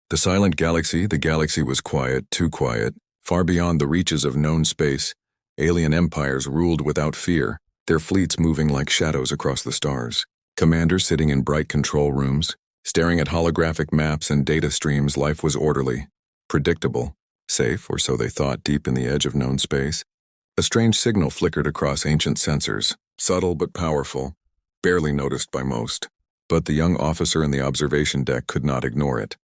The silent galaxy, the galaxy was quiet, too quiet, far beyond the reaches of known space. Alien empires ruled without fear, their fleets moving like shadows across the stars. Commanders sitting in bright control rooms, staring at holographic maps and data streams. Life was orderly, predictable, safe, or so they thought, deep in the edge of known space. A strange signal flickered across ancient sensors, subtle but powerful, barely noticed by most. But the young officer in the observation deck could not ignore it.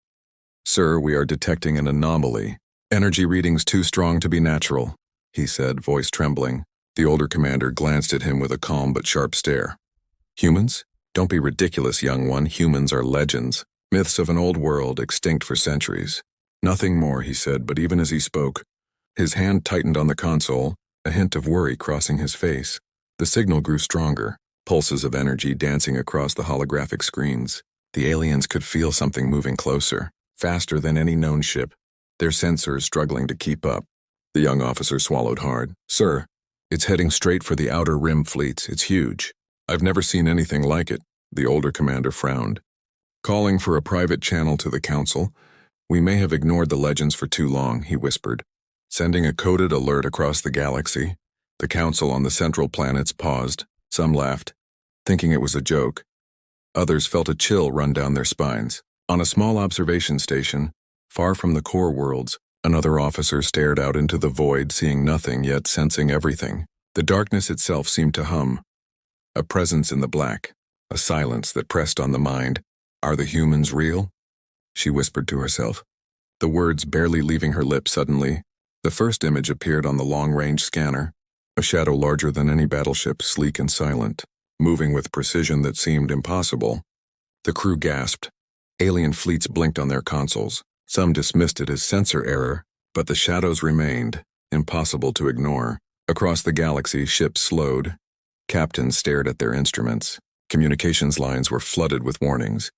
"Sir, we are detecting an anomaly. Energy readings too strong to be natural," he said, voice trembling. The older commander glanced at him with a calm but sharp stare. "Humans? Don't be ridiculous, young one. Humans are legends, myths of an old world, extinct for centuries." "Nothing more," he said, but even as he spoke, his hand tightened on the console, a hint of worry crossing his face. The signal grew stronger, pulses of energy dancing across the holographic screens. The aliens could feel something moving closer, faster than any known ship, their sensors struggling to keep up. The young officer swallowed hard. "Sir, it's heading straight for the Outer Rim fleets. It's huge. I've never seen anything like it." The older commander frowned. "Calling for a private channel to the Council. We may have ignored the legends for too long," he whispered. Sending a coded alert across the galaxy. The Council on the central planets paused. Some laughed, thinking it was a joke. Others felt a chill run down their spines. On a small observation station, far from the core worlds, another officer stared out into the void, seeing nothing yet sensing everything. The darkness itself seemed to hum. A presence in the black, a silence that pressed on the mind. "Are the humans real?" she whispered to herself, the words barely leaving her lips. Suddenly, the first image appeared on the long-range scanner, a shadow larger than any battleship, sleek and silent, moving with precision that seemed impossible. The crew gasped. Alien fleets blinked on their consoles. Some dismissed it as sensor error, but the shadows remained, impossible to ignore. Across the galaxy, ships slowed. Captains stared at their instruments. Communications lines were flooded with warnings.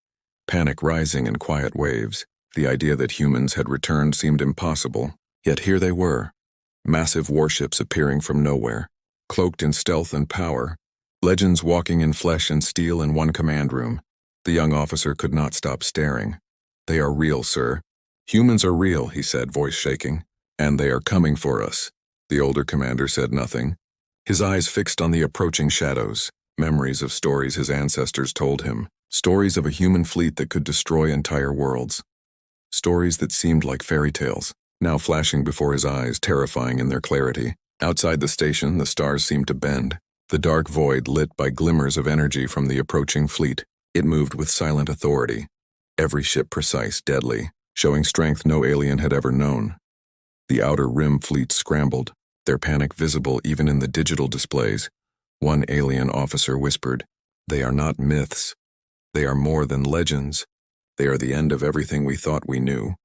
Panic rising in quiet waves. The idea that humans had returned seemed impossible. Yet here they were. Massive warships appearing from nowhere, cloaked in stealth and power. Legends walking in flesh and steel in one command room. The young officer could not stop staring. "They are real, sir. Humans are real," he said, voice shaking. "And they are coming for us." The older commander said nothing, his eyes fixed on the approaching shadows, memories of stories his ancestors told him, stories of a human fleet that could destroy entire worlds. Stories that seemed like fairy tales, now flashing before his eyes, terrifying in their clarity. Outside the station, the stars seemed to bend, the dark void lit by glimmers of energy from the approaching fleet. It moved with silent authority, every ship precise, deadly, showing strength no alien had ever known. The Outer Rim fleet scrambled, their panic visible even in the digital displays. One alien officer whispered, "They are not myths. They are more than legends. They are the end of everything we thought we knew."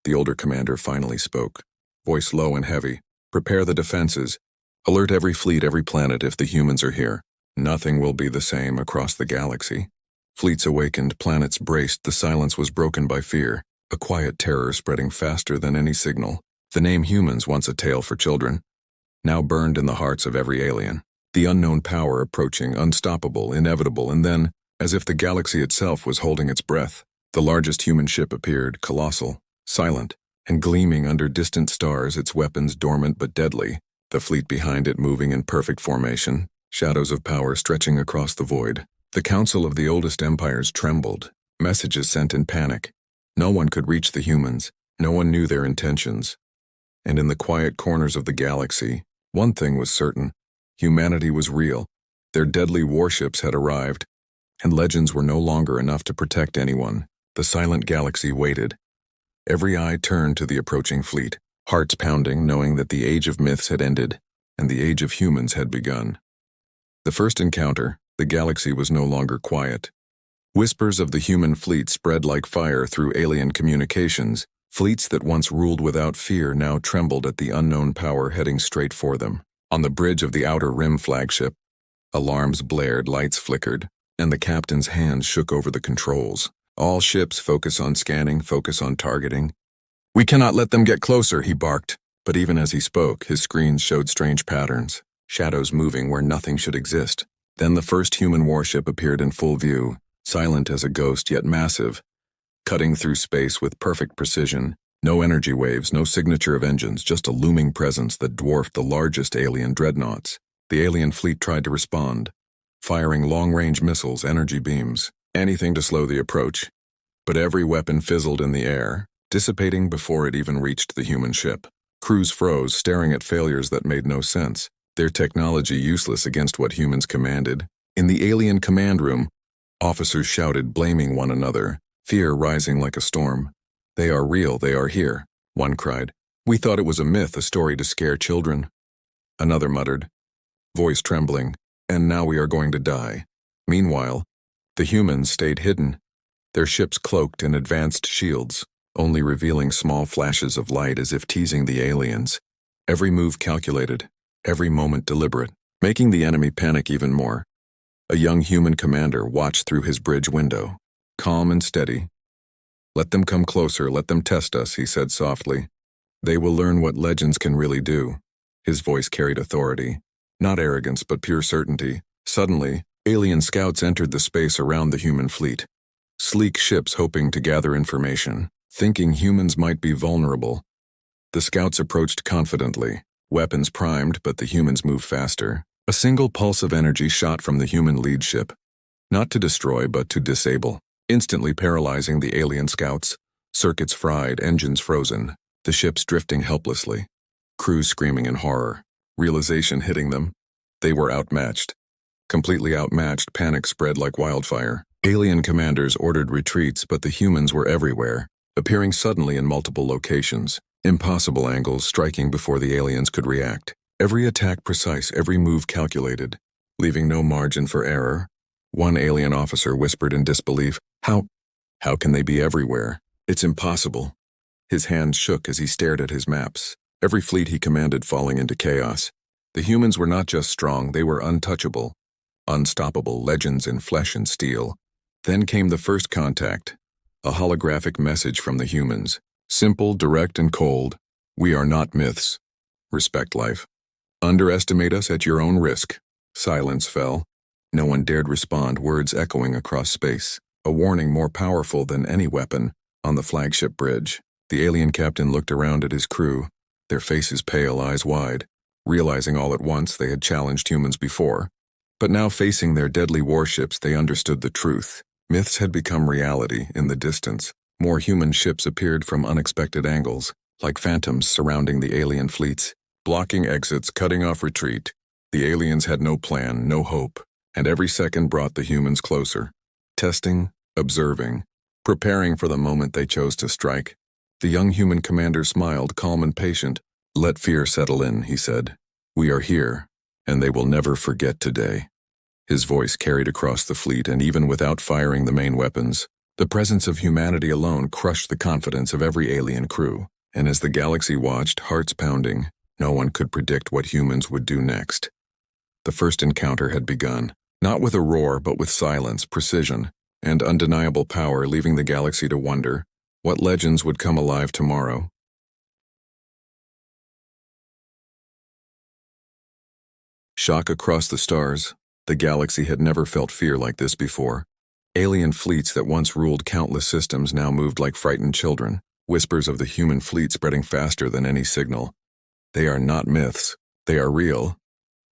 The older commander finally spoke, voice low and heavy. "Prepare the defenses. Alert every fleet, every planet if the humans are here. Nothing will be the same across the galaxy." Fleets awakened, planets braced, the silence was broken by fear, a quiet terror spreading faster than any signal. The name humans, once a tale for children, now burned in the hearts of every alien. The unknown power approaching, unstoppable, inevitable, and then, as if the galaxy itself was holding its breath, the largest human ship appeared, colossal, silent, and gleaming under distant stars, its weapons dormant but deadly, the fleet behind it moving in perfect formation, shadows of power stretching across the void. The council of the oldest empires trembled, messages sent in panic. No one could reach the humans, no one knew their intentions. And in the quiet corners of the galaxy, one thing was certain: humanity was real. Their deadly warships had arrived, and legends were no longer enough to protect anyone. The silent galaxy waited. Every eye turned to the approaching fleet, hearts pounding, knowing that the age of myths had ended, and the age of humans had begun. The first encounter, the galaxy was no longer quiet. Whispers of the human fleet spread like fire through alien communications. Fleets that once ruled without fear now trembled at the unknown power heading straight for them. On the bridge of the Outer Rim flagship, alarms blared, lights flickered, and the captain's hands shook over the controls. "All ships, focus on scanning, focus on targeting." "We cannot let them get closer," he barked. But even as he spoke, his screens showed strange patterns, shadows moving where nothing should exist. Then the first human warship appeared in full view, silent as a ghost yet massive. cutting through space with perfect precision. No energy waves, no signature of engines, just a looming presence that dwarfed the largest alien dreadnoughts. The alien fleet tried to respond, firing long-range missiles, energy beams, anything to slow the approach. But every weapon fizzled in the air, dissipating before it even reached the human ship. Crews froze, staring at failures that made no sense, their technology useless against what humans commanded. In the alien command room, officers shouted, blaming one another, fear rising like a storm. "They are real, they are here," one cried. "We thought it was a myth, a story to scare children." Another muttered, voice trembling, "And now we are going to die." Meanwhile, the humans stayed hidden, their ships cloaked in advanced shields, only revealing small flashes of light as if teasing the aliens. Every move calculated, every moment deliberate, making the enemy panic even more. A young human commander watched through his bridge window, calm and steady. "Let them come closer, let them test us," he said softly. "They will learn what legends can really do." His voice carried authority, not arrogance but pure certainty. Suddenly, alien scouts entered the space around the human fleet. Sleek ships hoping to gather information, thinking humans might be vulnerable. The scouts approached confidently, weapons primed, but the humans moved faster. A single pulse of energy shot from the human lead ship, not to destroy but to disable, instantly paralyzing the alien scouts. Circuits fried, engines frozen, the ships drifting helplessly. Crews screaming in horror, realization hitting them. They were outmatched. Completely outmatched, panic spread like wildfire. Alien commanders ordered retreats, but the humans were everywhere, appearing suddenly in multiple locations, impossible angles striking before the aliens could react. Every attack precise, every move calculated, leaving no margin for error. One alien officer whispered in disbelief, How can they be everywhere? It's impossible." His hands shook as he stared at his maps, every fleet he commanded falling into chaos. The humans were not just strong, they were untouchable, unstoppable, legends in flesh and steel. Then came the first contact, a holographic message from the humans. Simple, direct, and cold. "We are not myths. Respect life. Underestimate us at your own risk." Silence fell. No one dared respond, words echoing across space. A warning more powerful than any weapon. On the flagship bridge, the alien captain looked around at his crew, their faces pale, eyes wide, realizing all at once they had challenged humans before. But now facing their deadly warships, they understood the truth. Myths had become reality in the distance. More human ships appeared from unexpected angles, like phantoms surrounding the alien fleets, blocking exits, cutting off retreat. The aliens had no plan, no hope, and every second brought the humans closer. Testing, observing, preparing for the moment they chose to strike. The young human commander smiled, calm and patient. "Let fear settle in," he said. "We are here, and they will never forget today." His voice carried across the fleet, and even without firing the main weapons, the presence of humanity alone crushed the confidence of every alien crew. And as the galaxy watched, hearts pounding, no one could predict what humans would do next. The first encounter had begun, not with a roar but with silence, precision, and undeniable power, leaving the galaxy to wonder what legends would come alive tomorrow. Shock across the stars. The galaxy had never felt fear like this before. Alien fleets that once ruled countless systems now moved like frightened children, whispers of the human fleet spreading faster than any signal. "They are not myths, they are real,"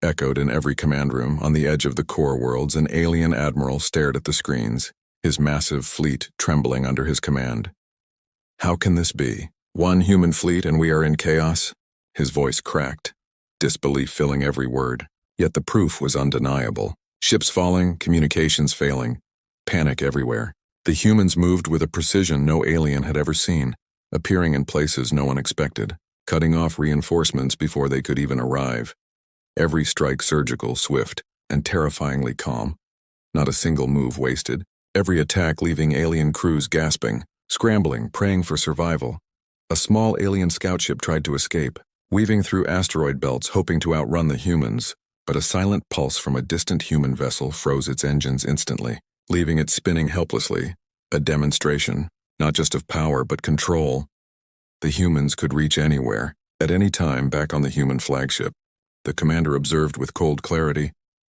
echoed in every command room. On the edge of the core worlds, an alien admiral stared at the screens, his massive fleet trembling under his command. "How can this be? One human fleet and we are in chaos?" His voice cracked, disbelief filling every word. Yet the proof was undeniable. Ships falling, communications failing, panic everywhere. The humans moved with a precision no alien had ever seen, appearing in places no one expected, cutting off reinforcements before they could even arrive. Every strike surgical, swift, and terrifyingly calm. Not a single move wasted. Every attack leaving alien crews gasping, scrambling, praying for survival. A small alien scout ship tried to escape, weaving through asteroid belts hoping to outrun the humans, but a silent pulse from a distant human vessel froze its engines instantly, leaving it spinning helplessly. A demonstration, not just of power but control. The humans could reach anywhere, at any time. Back on the human flagship, the commander observed with cold clarity.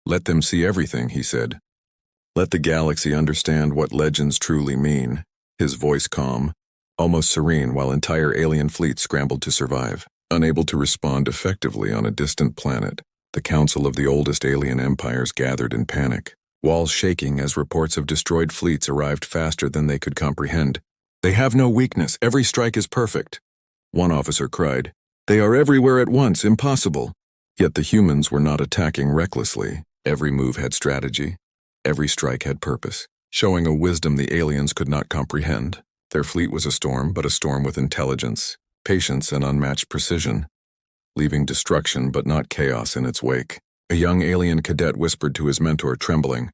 "Let them see everything," he said. "Let the galaxy understand what legends truly mean." his voice calm, almost serene while entire alien fleets scrambled to survive. Unable to respond effectively on a distant planet, the council of the oldest alien empires gathered in panic, walls shaking as reports of destroyed fleets arrived faster than they could comprehend. "They have no weakness, every strike is perfect," one officer cried. "They are everywhere at once, impossible." Yet the humans were not attacking recklessly. Every move had strategy. Every strike had purpose, showing a wisdom the aliens could not comprehend. Their fleet was a storm, but a storm with intelligence, patience, and unmatched precision, leaving destruction but not chaos in its wake. A young alien cadet whispered to his mentor, trembling,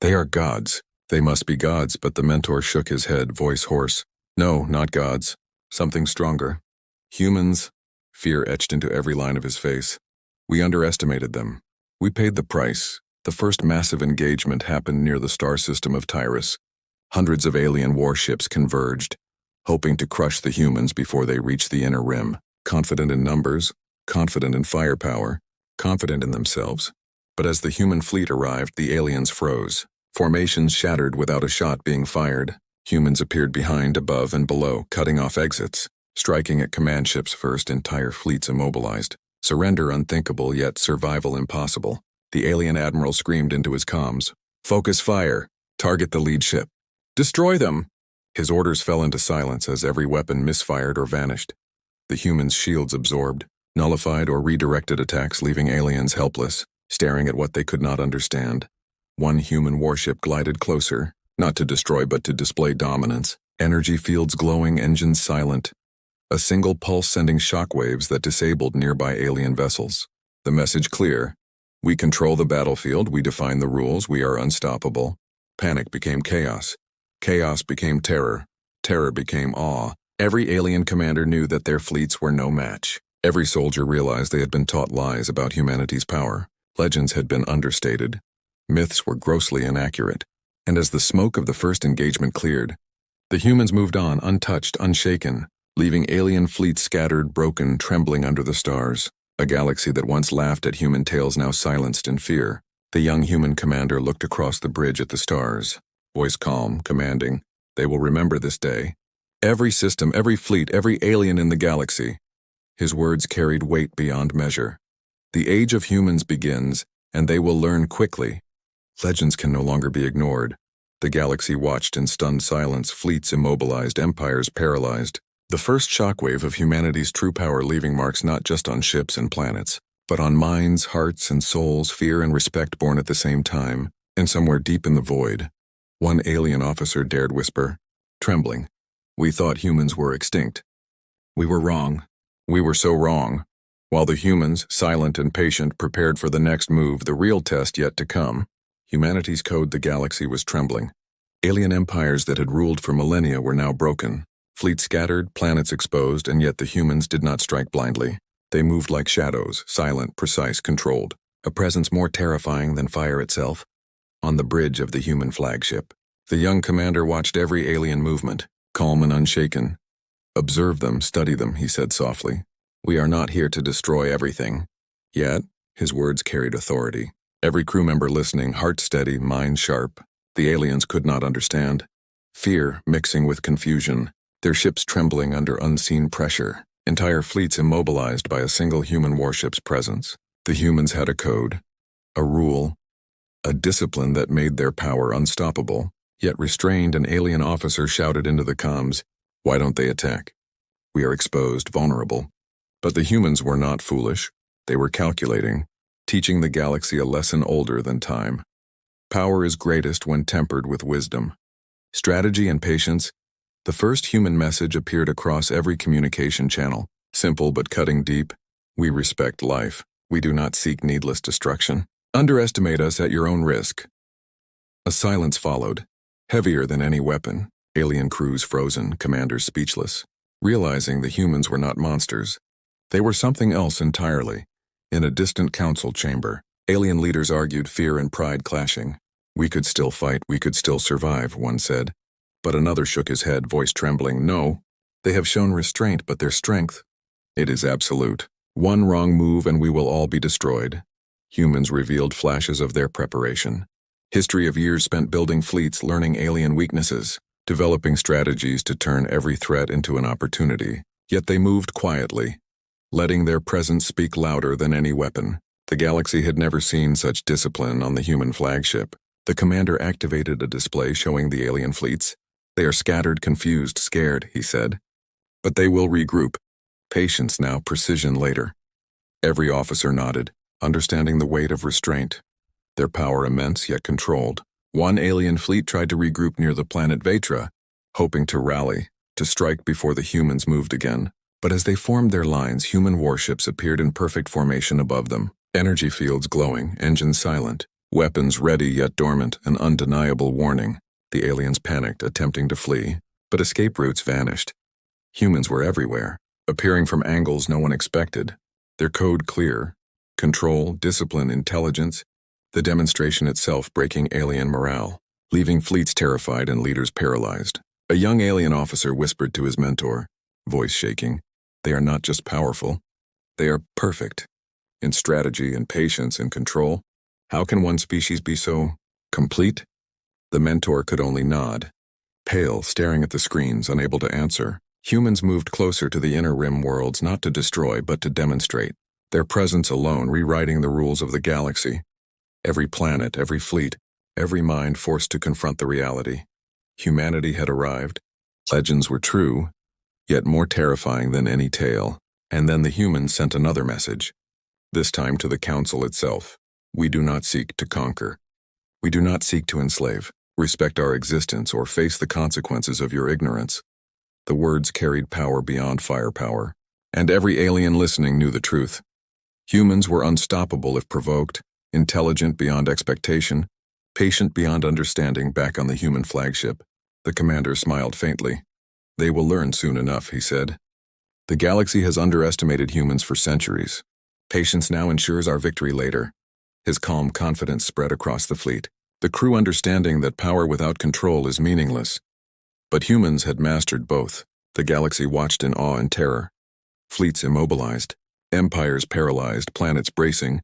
"They are gods. They must be gods," but the mentor shook his head, voice hoarse. "No, not gods. Something stronger. Humans." Fear etched into every line of his face. "We underestimated them. We paid the price." The first massive engagement happened near the star system of Tyrus. Hundreds of alien warships converged, hoping to crush the humans before they reached the inner rim. Confident in numbers, confident in firepower, confident in themselves. But as the human fleet arrived, the aliens froze. Formations shattered without a shot being fired. Humans appeared behind, above, and below, cutting off exits. Striking at command ships first, entire fleets immobilized. Surrender unthinkable, yet survival impossible. The alien admiral screamed into his comms, "Focus fire. Target the lead ship. Destroy them!" His orders fell into silence as every weapon misfired or vanished. The humans' shields absorbed, nullified or redirected attacks, leaving aliens helpless, staring at what they could not understand. One human warship glided closer, not to destroy but to display dominance. Energy fields glowing, engines silent. A single pulse sending shockwaves that disabled nearby alien vessels. The message clear: we control the battlefield, we define the rules, we are unstoppable. Panic became chaos. Chaos became terror. Terror became awe. Every alien commander knew that their fleets were no match. Every soldier realized they had been taught lies about humanity's power. Legends had been understated. Myths were grossly inaccurate. And as the smoke of the first engagement cleared, the humans moved on, untouched, unshaken, leaving alien fleets scattered, broken, trembling under the stars. A galaxy that once laughed at human tales now silenced in fear. The young human commander looked across the bridge at the stars, voice calm, commanding, "They will remember this day. Every system, every fleet, every alien in the galaxy." His words carried weight beyond measure. The age of humans begins, and they will learn quickly. Legends can no longer be ignored. The galaxy watched in stunned silence, fleets immobilized, empires paralyzed. The first shockwave of humanity's true power, leaving marks not just on ships and planets, but on minds, hearts, and souls, fear and respect born at the same time, and somewhere deep in the void. One alien officer dared whisper, trembling, "We thought humans were extinct. We were wrong. We were so wrong." While the humans, silent and patient, prepared for the next move, the real test yet to come. Humanity's code, the galaxy, was trembling. Alien empires that had ruled for millennia were now broken. Fleets scattered, planets exposed, and yet the humans did not strike blindly. They moved like shadows, silent, precise, controlled. A presence more terrifying than fire itself. On the bridge of the human flagship, the young commander watched every alien movement, calm and unshaken. "Observe them, study them," he said softly. "We are not here to destroy everything." Yet, his words carried authority. Every crew member listening, heart steady, mind sharp. The aliens could not understand. Fear mixing with confusion. Their ships trembling under unseen pressure. Entire fleets immobilized by a single human warship's presence. The humans had a code, a rule, a discipline that made their power unstoppable. Yet restrained, an alien officer shouted into the comms, "Why don't they attack? We are exposed, vulnerable." But the humans were not foolish. They were calculating, teaching the galaxy a lesson older than time. Power is greatest when tempered with wisdom. Strategy and patience. The first human message appeared across every communication channel, simple but cutting deep. "We respect life. We do not seek needless destruction. Underestimate us at your own risk." A silence followed, heavier than any weapon. Alien crews frozen, commanders speechless, realizing the humans were not monsters. They were something else entirely. In a distant council chamber, alien leaders argued, fear and pride clashing. "We could still fight, we could still survive," one said. But another shook his head, voice trembling, "No, they have shown restraint, but their strength, it is absolute. One wrong move and we will all be destroyed." Humans revealed flashes of their preparation. History of years spent building fleets, learning alien weaknesses, developing strategies to turn every threat into an opportunity. Yet they moved quietly, letting their presence speak louder than any weapon. The galaxy had never seen such discipline on the human flagship. The commander activated a display showing the alien fleets. "They are scattered, confused, scared," he said. "But they will regroup. Patience now, precision later." Every officer nodded, understanding the weight of restraint. Their power immense yet controlled. One alien fleet tried to regroup near the planet Vetra, hoping to rally, to strike before the humans moved again. But as they formed their lines, human warships appeared in perfect formation above them. Energy fields glowing, engines silent, weapons ready yet dormant, an undeniable warning. The aliens panicked, attempting to flee, but escape routes vanished. Humans were everywhere, appearing from angles no one expected. Their code clear: control, discipline, intelligence. The demonstration itself breaking alien morale, leaving fleets terrified and leaders paralyzed. A young alien officer whispered to his mentor, voice shaking, "They are not just powerful, they are perfect. In strategy and patience and control, how can one species be so complete?" The mentor could only nod, pale, staring at the screens, unable to answer. Humans moved closer to the inner rim worlds, not to destroy, but to demonstrate. Their presence alone rewriting the rules of the galaxy. Every planet, every fleet, every mind forced to confront the reality. Humanity had arrived. Legends were true, yet more terrifying than any tale. And then the humans sent another message. This time to the Council itself. "We do not seek to conquer. We do not seek to enslave. Respect our existence or face the consequences of your ignorance." The words carried power beyond firepower, and every alien listening knew the truth. Humans were unstoppable if provoked, intelligent beyond expectation, patient beyond understanding. Back on the human flagship, the commander smiled faintly. "They will learn soon enough," he said. "The galaxy has underestimated humans for centuries. Patience now ensures our victory later." His calm confidence spread across the fleet, the crew understanding that power without control is meaningless. But humans had mastered both. The galaxy watched in awe and terror. Fleets immobilized, empires paralyzed, planets bracing.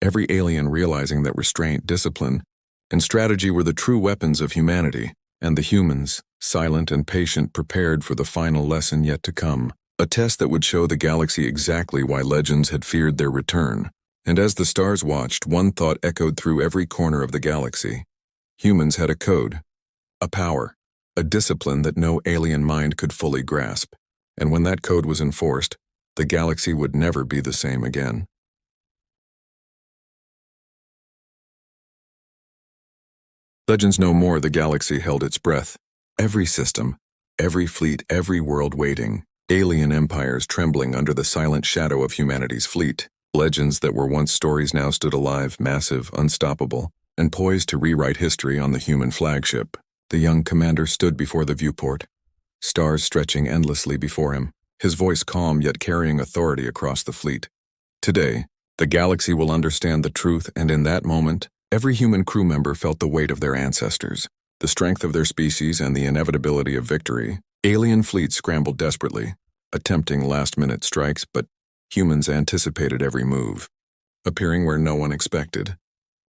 Every alien realizing that restraint, discipline, and strategy were the true weapons of humanity, and the humans, silent and patient, prepared for the final lesson yet to come, a test that would show the galaxy exactly why legends had feared their return. And as the stars watched, one thought echoed through every corner of the galaxy. Humans had a code, a power, a discipline that no alien mind could fully grasp, and when that code was enforced, the galaxy would never be the same again. Legends no more. The galaxy held its breath. Every system, every fleet, every world waiting. Alien empires trembling under the silent shadow of humanity's fleet. Legends that were once stories now stood alive, massive, unstoppable, and poised to rewrite history on the human flagship. The young commander stood before the viewport, stars stretching endlessly before him, his voice calm yet carrying authority across the fleet. Today, the galaxy will understand the truth, and in that moment, every human crew member felt the weight of their ancestors, the strength of their species, and the inevitability of victory. Alien fleets scrambled desperately, attempting last-minute strikes, but humans anticipated every move, appearing where no one expected,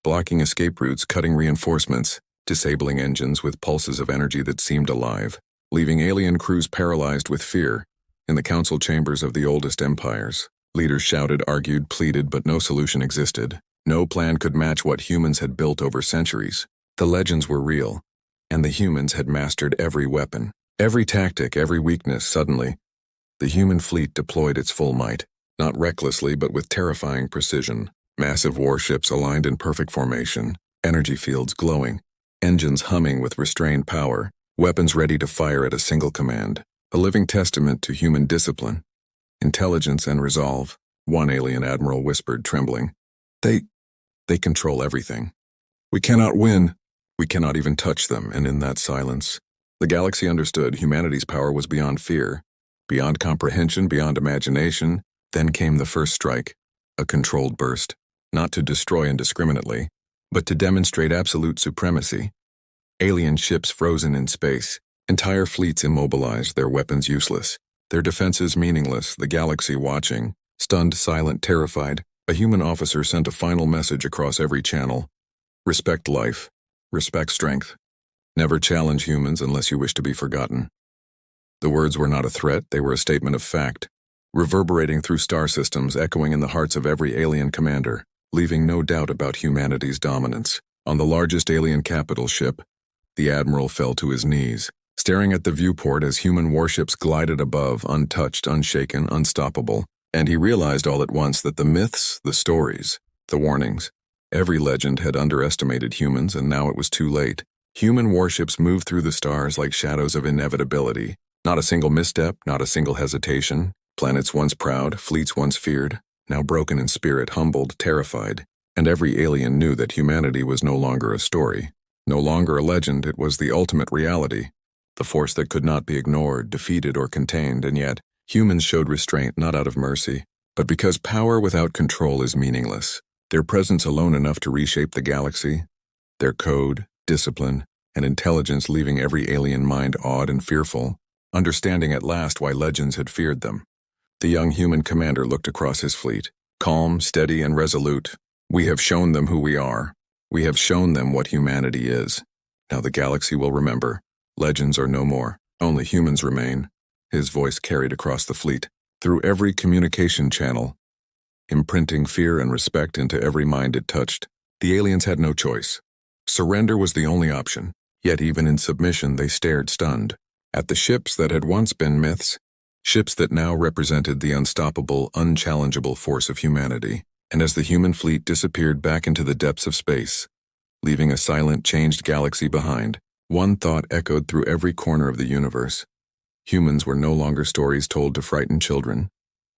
blocking escape routes, cutting reinforcements, disabling engines with pulses of energy that seemed alive, leaving alien crews paralyzed with fear. In the council chambers of the oldest empires, leaders shouted, argued, pleaded, but no solution existed. No plan could match what humans had built over centuries. The legends were real, and the humans had mastered every weapon, every tactic, every weakness. Suddenly, the human fleet deployed its full might, not recklessly but with terrifying precision. Massive warships aligned in perfect formation, energy fields glowing, engines humming with restrained power, weapons ready to fire at a single command, a living testament to human discipline, intelligence, and resolve. One alien admiral whispered, trembling, They control everything. We cannot win. We cannot even touch them." And in that silence, the galaxy understood humanity's power was beyond fear, beyond comprehension, beyond imagination. Then came the first strike, a controlled burst, not to destroy indiscriminately, but to demonstrate absolute supremacy. Alien ships frozen in space, entire fleets immobilized, their weapons useless, their defenses meaningless, the galaxy watching, stunned, silent, terrified. A human officer sent a final message across every channel. Respect life. Respect strength. Never challenge humans unless you wish to be forgotten. The words were not a threat, they were a statement of fact, reverberating through star systems, echoing in the hearts of every alien commander, leaving no doubt about humanity's dominance. On the largest alien capital ship, the Admiral fell to his knees, staring at the viewport as human warships glided above, untouched, unshaken, unstoppable, and he realized all at once that the myths, the stories, the warnings, every legend had underestimated humans, and now it was too late. Human warships moved through the stars like shadows of inevitability. Not a single misstep, not a single hesitation. Planets once proud, fleets once feared, now broken in spirit, humbled, terrified. And every alien knew that humanity was no longer a story, no longer a legend, it was the ultimate reality, the force that could not be ignored, defeated, or contained. And yet, humans showed restraint not out of mercy, but because power without control is meaningless. Their presence alone enough to reshape the galaxy, their code, discipline, and intelligence leaving every alien mind awed and fearful, understanding at last why legends had feared them. The young human commander looked across his fleet, calm, steady, and resolute. We have shown them who we are. We have shown them what humanity is. Now the galaxy will remember. Legends are no more. Only humans remain. His voice carried across the fleet, through every communication channel, imprinting fear and respect into every mind it touched. The aliens had no choice. Surrender was the only option, yet even in submission they stared stunned at the ships that had once been myths, ships that now represented the unstoppable, unchallengeable force of humanity. And as the human fleet disappeared back into the depths of space, leaving a silent, changed galaxy behind, one thought echoed through every corner of the universe. Humans were no longer stories told to frighten children,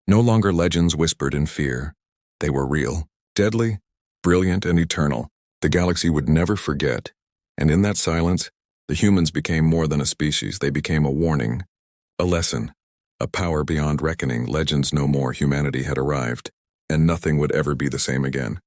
no longer legends whispered in fear. They were real, deadly, brilliant, and eternal. The galaxy would never forget, and in that silence, the humans became more than a species. They became a warning, a lesson, a power beyond reckoning. Legends no more, humanity had arrived, and nothing would ever be the same again.